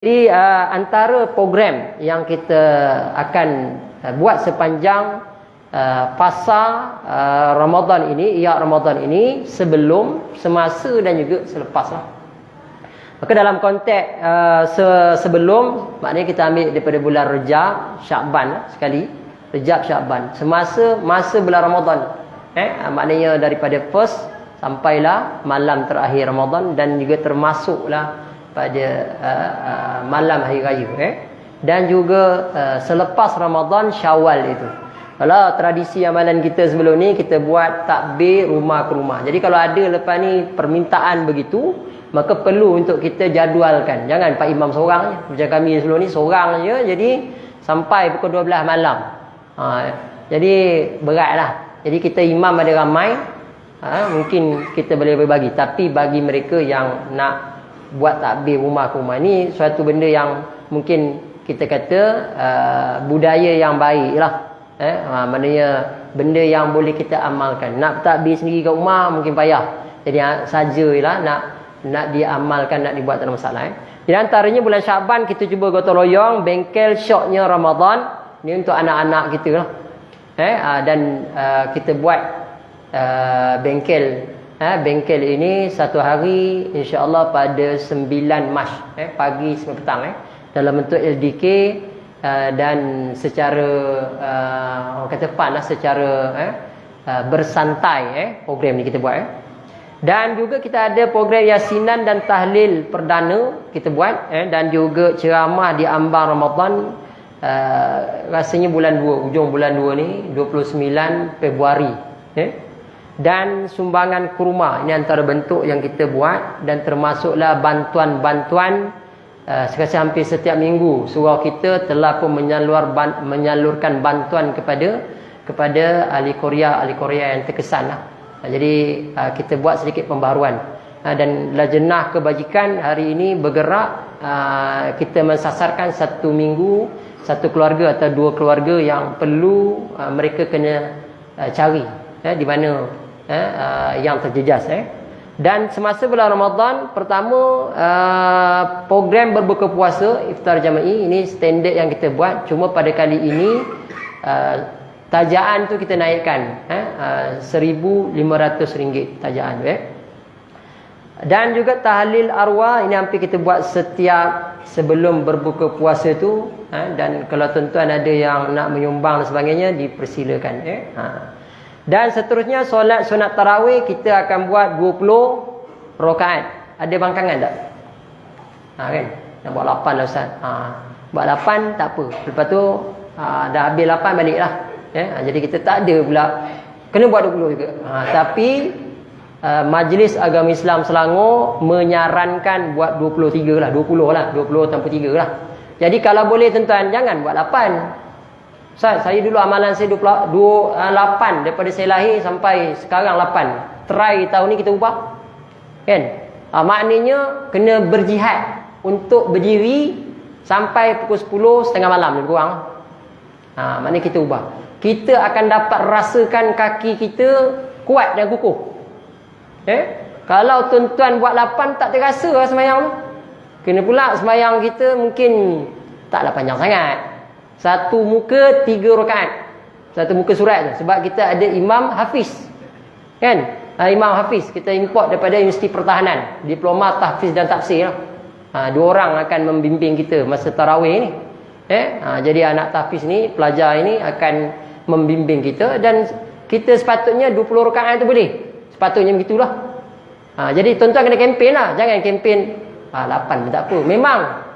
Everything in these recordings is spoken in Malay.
Jadi antara program yang kita akan buat sepanjang fasa Ramadan ini, Ramadan ini, sebelum, semasa dan juga selepas lah. Maka dalam konteks sebelum, maknanya kita ambil daripada bulan Rejab, Syakban lah, sekali. Rejab, Syakban. Masa bulan Ramadan. Maknanya daripada first sampailah malam terakhir Ramadan, dan juga termasuklah pada malam hari raya. Dan juga selepas Ramadan, Syawal itu. Kalau tradisi amalan kita sebelum ni, kita buat takbir rumah ke rumah. Jadi kalau ada lepas ni permintaan begitu, maka perlu untuk kita jadualkan. Jangan Pak Imam seorang je. Macam kami sebelum ni seorang je, jadi sampai pukul 12 malam. Jadi beratlah. Jadi kita imam ada ramai, mungkin kita boleh berbagi. Tapi bagi mereka yang nak buat takbir rumah ke rumah ni, suatu benda yang mungkin kita kata budaya yang baik lah. Maknanya benda yang boleh kita amalkan. Nak takbir sendiri kat rumah mungkin payah. Jadi sajalah nak diamalkan, nak dibuat, tak ada masalah. Jadi antaranya bulan Syakban kita cuba gotong royong bengkel syoknya Ramadan ni untuk anak-anak kita lah. Dan kita buat bengkel ini satu hari insya-Allah pada 9 Mac pagi sampai petang dalam bentuk LDK, dan secara orang kata fun lah, secara bersantai program ni kita buat. Dan juga kita ada program yasinan dan tahlil perdana kita buat, dan juga ceramah di ambang Ramadan, rasanya bulan 2, ujung bulan 2 ni 29 Februari. Dan sumbangan kurma, ini antara bentuk yang kita buat. Dan termasuklah bantuan-bantuan, sekali hampir setiap minggu surau kita telah pun menyalurkan bantuan kepada ahli Korea yang terkesan lah. Jadi kita buat sedikit pembaharuan. Dan Lajnah Kebajikan hari ini bergerak, kita mensasarkan satu minggu satu keluarga atau dua keluarga yang perlu mereka kena cari di mana yang terjejas. Dan semasa bulan Ramadan, pertama program berbuka puasa iftar jama'i ini standard yang kita buat. Cuma pada kali ini tajaan tu kita naikkan RM1,500 tajaan. Dan juga tahlil arwah ini hampir kita buat setiap sebelum berbuka puasa tu. Dan kalau tuan-tuan ada yang nak menyumbang dan sebagainya, dipersilakan. Dan seterusnya solat sunat tarawih kita akan buat 20 rakaat. Ada bangkangan tak? Kan? Nak buat 8 lah Ustaz. Buat 8 tak apa. Lepas tu dah habis 8 balik lah. Jadi kita tak ada pula kena buat 20 juga. Tapi Majlis Agama Islam Selangor menyarankan buat 23 lah. 20 lah. 20 tanpa 3 lah. Jadi kalau boleh tuan-tuan, jangan buat 8. Ustaz, saya dulu amalan saya 8 daripada saya lahir sampai sekarang 8. Try tahun ni kita ubah. Kan? Maknanya kena berjihad untuk berdiri sampai pukul 10 setengah malam lebih kurang. Maknanya kita ubah. Kita akan dapat rasakan kaki kita kuat dan kukuh. Kalau tuan-tuan buat 8 tak terasa lah semayang tu. Kena pula semayang kita mungkin taklah panjang sangat. Satu muka 3 rakaat. Satu muka surat tu. Sebab kita ada Imam Hafiz. Kan? Imam Hafiz kita import daripada Universiti Pertahanan. Diploma Tahfiz dan Tafsir. Dua orang akan membimbing kita masa tarawih ni. Jadi anak tahfiz ni, pelajar ini akan membimbing kita. Dan kita sepatutnya 20 rakaat tu boleh. Sepatutnya begitulah. Jadi tuan-tuan kena kempen lah. Jangan kempen 8 pun tak apa. Memang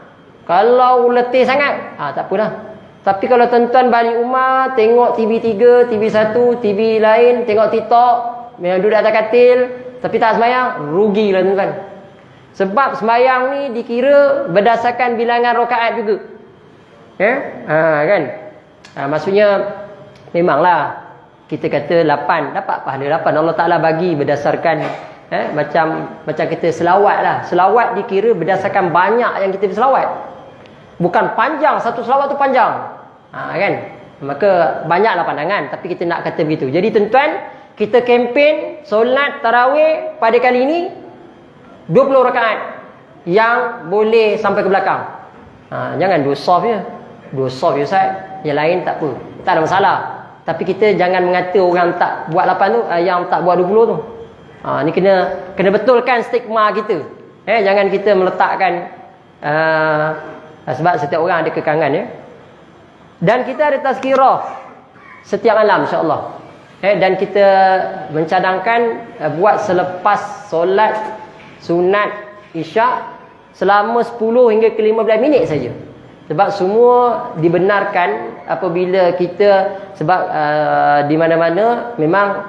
kalau letih sangat tak apalah. Tapi kalau tuan-tuan balik rumah, tengok TV3, TV1, TV lain, tengok TikTok, memang duduk atas katil, tapi tak semayang, rugilah tuan-tuan. Sebab semayang ni dikira berdasarkan bilangan rakaat juga. Kan? Maksudnya memanglah kita kata 8, dapat pahala 8. Allah Ta'ala bagi berdasarkan macam kita selawat lah. Selawat dikira berdasarkan banyak yang kita berselawat. Bukan panjang, satu selawat tu panjang. Kan? Maka banyaklah pandangan, tapi kita nak kata begitu. Jadi tuan-tuan, kita kempen solat tarawih pada kali ini 20 rakaat yang boleh sampai ke belakang. Jangan 2 soft je. 2 soft je Ustaz. Yang lain tak apa. Tak ada masalah. Tapi kita jangan mengata orang tak buat 8 tu, yang tak buat 20 tu. Ni kena betulkan stigma kita. Jangan kita meletakkan sebab setiap orang ada kekangan ya. Dan kita ada tazkirah setiap malam insya-Allah. Dan kita mencadangkan buat selepas solat sunat Isyak selama 10 hingga ke 15 minit saja. Sebab semua dibenarkan apabila kita, sebab di mana-mana memang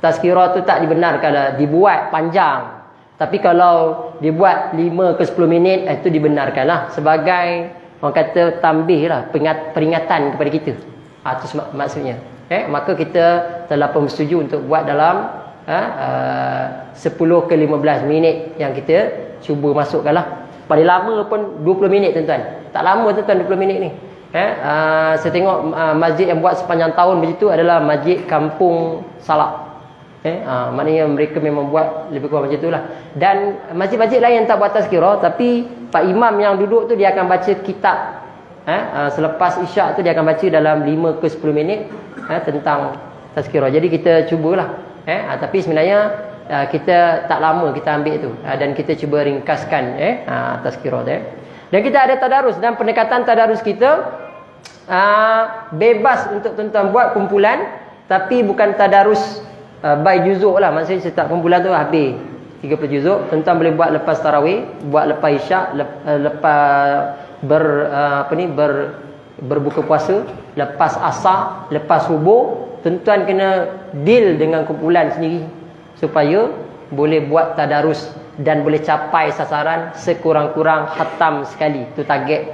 tazkirah tu tak dibenarkan dibuat panjang. Tapi kalau dibuat 5 ke 10 minit itu dibenarkanlah sebagai orang kata tambih lah, peringatan kepada kita. Itu maksudnya. Maka kita telah pun bersetuju untuk buat dalam 10 ke 15 minit yang kita cuba masukkanlah. Paling lama pun 20 minit tuan-tuan. Tak lama tuan-tuan 20 minit ni. Saya tengok masjid yang buat sepanjang tahun begitu adalah Masjid Kampung Salak. Maknanya mereka memang buat lebih kurang macam itulah. Dan masjid-masjid lain yang tak buat tazkirah, tapi Pak Imam yang duduk tu dia akan baca kitab. Selepas Isyak tu dia akan baca dalam 5 ke 10 minit tentang tazkirah. Jadi kita cubalah. Tapi sebenarnya kita tak lama kita ambil tu, dan kita cuba ringkaskan tazkirah tu. Dan kita ada tadarus, dan pendekatan tadarus kita bebas untuk tuan-tuan buat kumpulan, tapi bukan tadarus by juzuk lah. Maksudnya setiap kumpulan tu habis 30 juzuk. Tuan-tuan boleh buat lepas tarawih, buat lepas Isyak, lepas berbuka puasa, lepas asar, lepas subuh. Tuan-tuan kena deal dengan kumpulan sendiri supaya boleh buat tadarus dan boleh capai sasaran sekurang-kurang khatam sekali. Itu target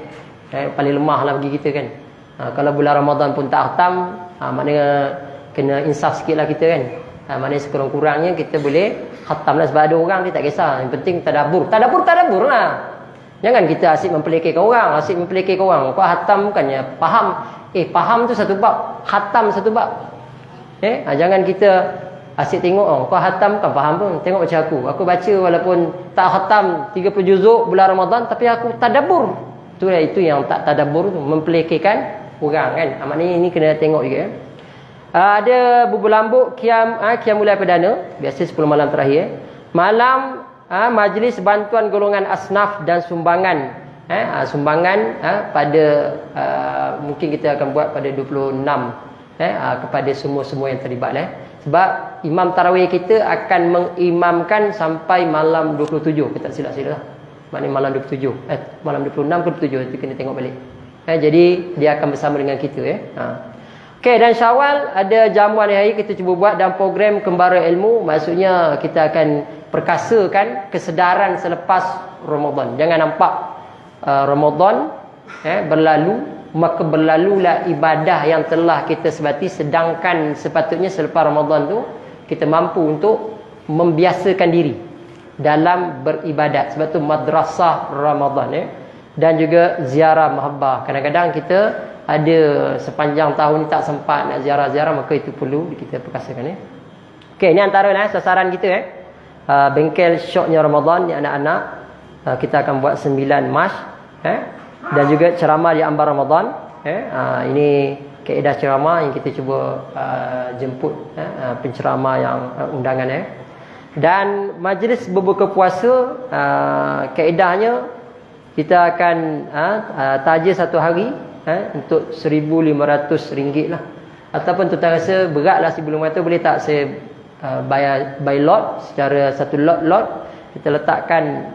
paling lemah lah bagi kita kan. Kalau bulan Ramadan pun tak khatam, maknanya kena insaf sikit lah kita kan. Maknanya sekurang-kurangnya kita boleh khatam lah. Sebab ada orang dia tak kisah, yang penting tadabbur. Tadabbur lah. Jangan kita asyik mempelekehkan orang. Kau khatam bukannya faham. Faham tu satu bab, khatam satu bab. Jangan kita asyik tengok, kau khatam kan faham pun. Tengok macam aku baca walaupun tak khatam 30 juzuk bulan Ramadan, tapi aku tadabbur. Itu yang tak tadabbur tu, mempelekehkan orang kan. Maknanya ini kena tengok juga. Ada berlambuk Qiyamul Perdana, biasa 10 malam terakhir. Malam majlis bantuan golongan asnaf dan sumbangan. Sumbangan pada mungkin kita akan buat pada 26 kepada semua-semua yang terlibat sebab imam tarawih kita akan mengimamkan sampai malam 27, kita tak silap-silap lah. Maknanya malam 27 malam 26 ke 27 itu kena tengok balik. Jadi dia akan bersama dengan kita Okey, dan Syawal ada jamuan hari kita cuba buat dalam program Kembara Ilmu. Maksudnya kita akan perkasakan kesedaran selepas Ramadan. Jangan nampak Ramadan berlalu, maka berlalulah ibadah yang telah kita sebati. Sedangkan sepatutnya selepas Ramadan tu kita mampu untuk membiasakan diri dalam beribadat. Sebab tu madrasah Ramadan dan juga ziarah mahabbah. Kadang-kadang kita ada sepanjang tahun ni tak sempat nak ziarah-ziarah, maka itu perlu kita perkasakan Okey, ini antara sasaran kita bengkel syoknya Ramadan ni anak-anak. Kita akan buat 9 Mac dan juga ceramah di Ambar Ramadan. Ini kaedah ceramah yang kita cuba jemput penceramah yang undangan Dan majlis berbuka puasa, kaedahnya kita akan tajir satu hari untuk RM1,500 lah. Ataupun tuan rasa berat lah RM1,500, boleh tak saya bayar by lot, secara satu lot kita letakkan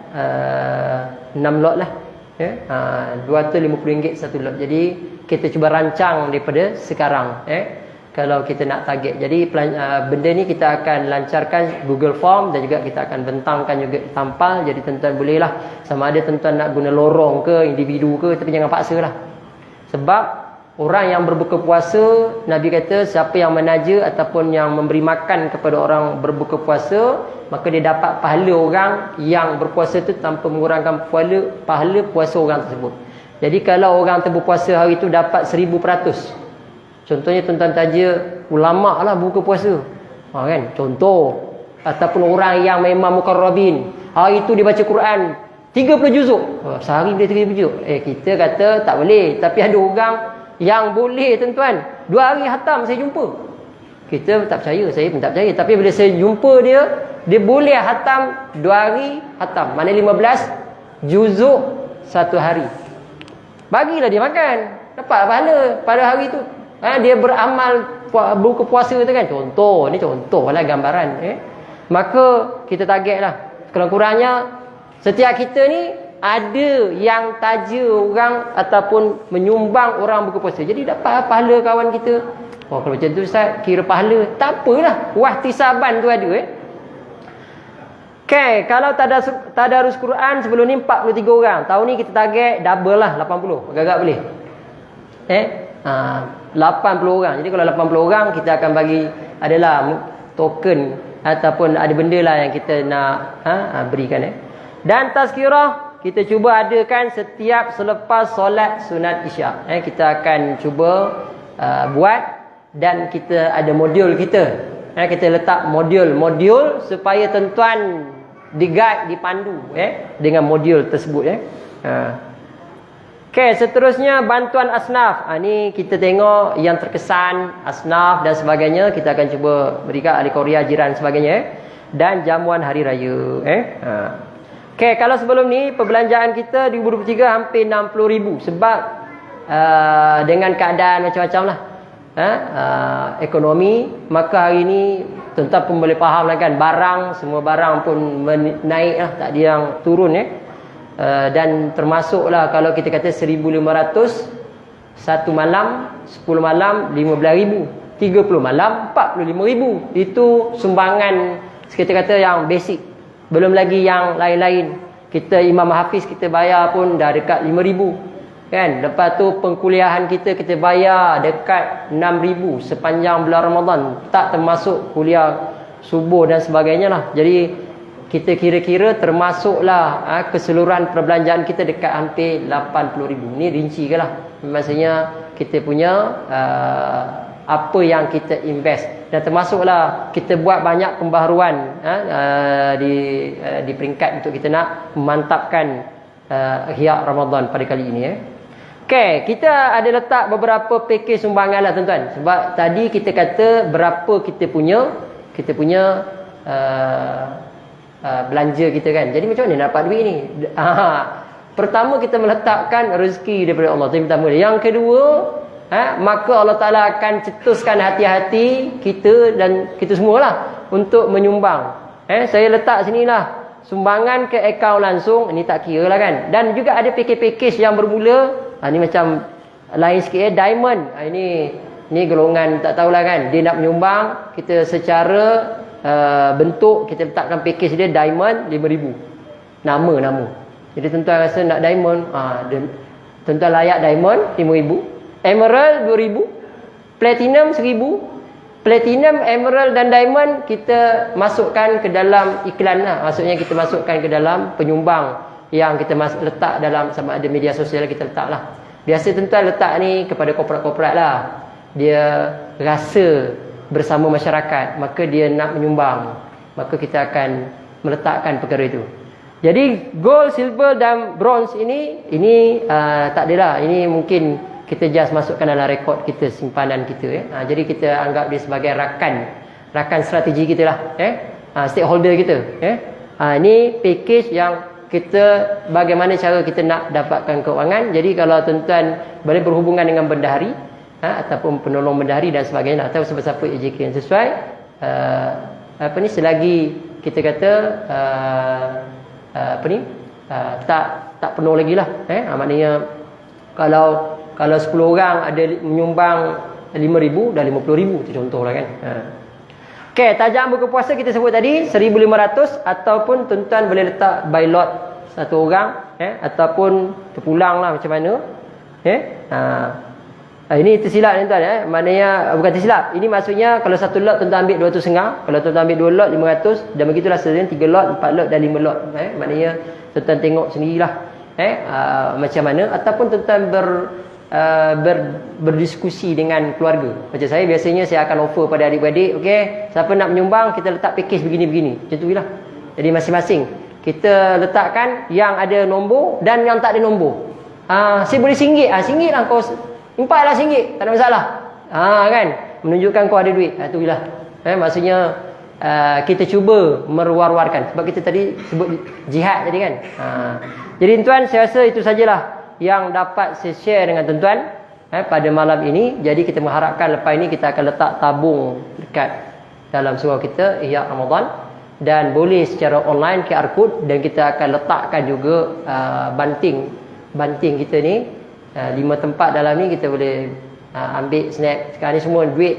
6 lot lah. RM250 satu lot. Jadi kita cuba rancang daripada sekarang kalau kita nak target. Jadi benda ni kita akan lancarkan Google Form, dan juga kita akan bentangkan juga tampal. Jadi tuan-tuan boleh lah, sama ada tuan-tuan nak guna lorong ke individu ke, tapi jangan paksa lah. Sebab orang yang berbuka puasa, Nabi kata siapa yang menaja ataupun yang memberi makan kepada orang berbuka puasa, maka dia dapat pahala orang yang berpuasa tu tanpa mengurangkan pahala puasa orang tersebut. Jadi kalau orang tu berpuasa hari tu dapat 1000%. Contohnya tuan-tuan taja ulama lah buka puasa. Kan? Contoh. Ataupun orang yang memang mukarrabin, hari tu dia baca Quran 30 juzuk. Sehari boleh 30 juzuk. Kita kata tak boleh. Tapi ada orang yang boleh tuan-tuan. 2 hari khatam saya jumpa. Kita tak percaya. Saya pun tak percaya. Tapi bila saya jumpa dia, dia boleh khatam 2 hari khatam. Mana 15 juzuk 1 hari. Bagilah dia makan. Dapat pahala pada hari tu. Dia beramal buka puasa tu kan. Contoh. Ni contoh lah gambaran. Maka kita target lah. Kurang-kurangnya setiap kita ni ada yang taja orang ataupun menyumbang orang buka puasa. Jadi dapat pahala kawan kita. Kalau macam tu Ustaz, kira pahala. Tak apalah. Wahtisaban tu ada. Okay, kalau tadarus Quran sebelum ni 43 orang. Tahun ni kita target double lah 80. Agak-agak boleh. 80 orang. Jadi kalau 80 orang kita akan bagi adalah token ataupun ada benda lah yang kita nak berikan. Dan tazkirah kita cuba adakan setiap selepas solat sunat isyak. Kita akan cuba buat dan kita ada modul kita. Kita letak modul supaya tuan-tuan di-guide, dipandu dengan modul tersebut. Okay, seterusnya bantuan asnaf. Ni kita tengok yang terkesan asnaf dan sebagainya. Kita akan cuba berikan ahli Korea, jiran sebagainya. Dan jamuan hari raya. Okay, kalau sebelum ni perbelanjaan kita 2023 hampir 60,000 sebab dengan keadaan macam-macam lah ekonomi, maka hari ni tuan-tuan pun boleh faham lah kan, semua barang pun naik lah, tak ada yang turun dan termasuk lah kalau kita kata 1,500 satu malam, 10 malam 15,000, 30 malam 45,000. Itu sumbangan kita kata yang basic. Belum lagi yang lain-lain. Kita Imam Hafiz kita bayar pun dah dekat 5,000 kan. Lepas tu pengkuliahan kita bayar dekat 6,000 sepanjang bulan Ramadan. Tak termasuk kuliah subuh dan sebagainya lah. Jadi kita kira-kira termasuklah keseluruhan perbelanjaan kita dekat hampir 80,000. Ni rinci ke lah. Maksudnya kita punya apa yang kita invest. Dan termasuklah kita buat banyak pembaharuan di peringkat untuk kita nak memantapkan Ihya Ramadan pada kali ini. Okay, kita ada letak beberapa pakej sumbangan lah tuan-tuan. Sebab tadi kita kata berapa kita punya belanja kita kan. Jadi macam mana nak dapat duit ni? Pertama kita meletakkan rezeki daripada Allah. Itu yang pertama. Yang kedua, maka Allah Ta'ala akan cetuskan hati-hati kita dan kita semualah untuk menyumbang. Saya letak sinilah sumbangan ke akaun langsung. Ini tak kira lah kan. Dan juga ada pakej-pakej yang bermula. Ini macam lain sikit diamond. Ini golongan tak tahulah kan. Dia nak menyumbang. Kita secara bentuk kita letakkan pakej dia diamond 5,000. Nama. Jadi tuan-tuan rasa nak diamond, tuan-tuan layak diamond 5,000. Emerald 2,000, Platinum 1,000. Platinum, Emerald dan Diamond kita masukkan ke dalam iklan lah. Maksudnya kita masukkan ke dalam penyumbang yang kita letak dalam sama ada media sosial kita letak lah. Biasa tuan-tuan letak ni kepada korporat-korporat lah. Dia rasa bersama masyarakat, maka dia nak menyumbang. Maka kita akan meletakkan perkara itu. Jadi gold, silver dan bronze ini tak adalah. Ini mungkin kita just masukkan dalam rekod kita, simpanan kita. Jadi kita anggap dia sebagai rakan strategi kita lah. Stakeholder kita. Ini package yang kita, bagaimana cara kita nak dapatkan keuangan. Jadi kalau tuan-tuan boleh berhubungan dengan bendahari ataupun penolong bendahari dan sebagainya, atau siapa-siapa AJK yang sesuai, selagi kita kata tak penuh lagi lah. Maknanya kalau 10 orang ada menyumbang 5,000, dah 50,000. Itu contohlah kan. Okay, tajam buka puasa kita sebut tadi 1,500 ataupun tuan-tuan boleh letak by lot satu orang, ataupun terpulang lah macam mana. Ini tersilap tuan-tuan. Maknanya bukan tersilap. Ini maksudnya kalau satu lot tuan-tuan ambil 250. Kalau tuan-tuan ambil 2 lot 500. Dan begitulah sebenarnya 3 lot, 4 lot dan 5 lot. Maknanya tuan-tuan tengok sendirilah macam mana. Ataupun tuan-tuan berdiskusi dengan keluarga. Macam saya biasanya saya akan offer pada adik-beradik, okey, siapa nak menyumbang kita letak pakej begini-begini. Macam tu lah. Jadi masing-masing kita letakkan yang ada nombor dan yang tak ada nombor. Saya boleh singgit. Singgit lah kau. Impaklah singgit. Tak ada masalah. Kan? Menunjukkan kau ada duit. Itulah. Maksudnya kita cuba meruar-ruarkan. Sebab kita tadi sebut jihad tadi kan. Jadi tuan, saya rasa itu sajalah yang dapat saya share dengan tuan-tuan pada malam ini. Jadi kita mengharapkan lepas ini kita akan letak tabung dekat dalam surau kita Ihya Ramadan. Dan boleh secara online QR code. Dan kita akan letakkan juga banting kita ni 5 tempat dalam ni. Kita boleh ambil snap. Sekarang ni semua duit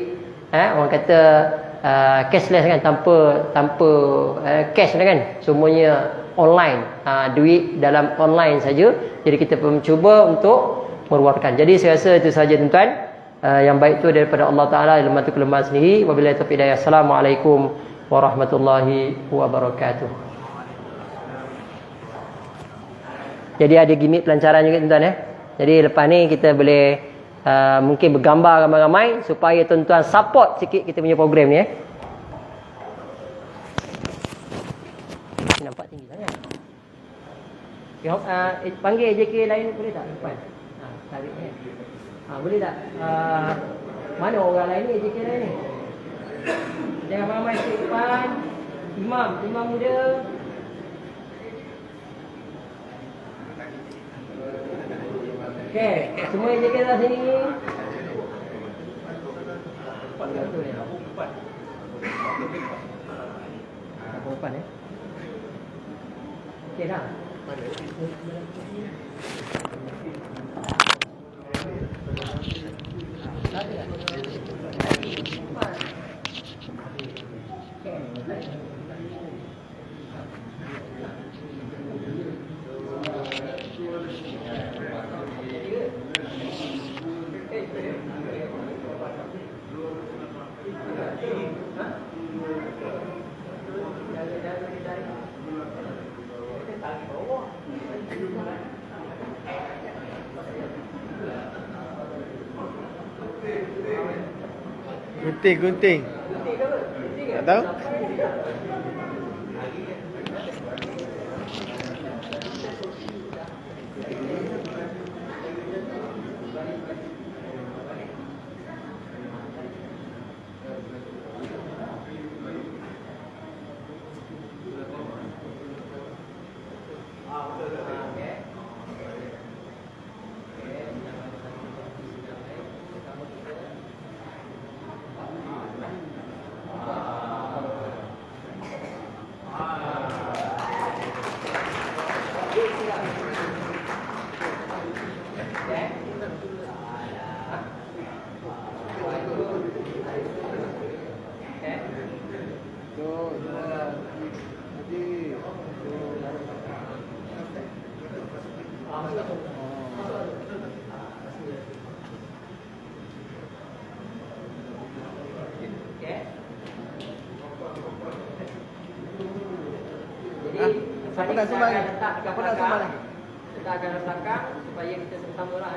orang kata cashless kan, tanpa cash kan, semuanya online, duit dalam online saja. Jadi kita mencuba untuk meruarkan. Jadi saya rasa itu saja tuan-tuan. Yang baik itu daripada Allah Ta'ala, ilmu tu kelemahan sendiri. Wabillahi taufiq hidayah. Assalamualaikum warahmatullahi wabarakatuh. Jadi ada gimmick pelancaran juga tuan-tuan. Jadi lepas ni kita boleh mungkin bergambar ramai-ramai supaya tuan-tuan support sikit kita punya program ni. Nampak tinggi sangat. Panggil JK lain boleh tak depan? Tarik ni. Boleh tak? Mana orang lain ni, JK lain ni? Jangan ramai sikit depan. Imam muda. Okey, semua yang jaga kat sini. Empat ni. Okey dah. Gunting. Tak tahu? Siapa nak sumbang? Siapa nak sumbang? Kita akan belakang supaya kita sama-sama lah.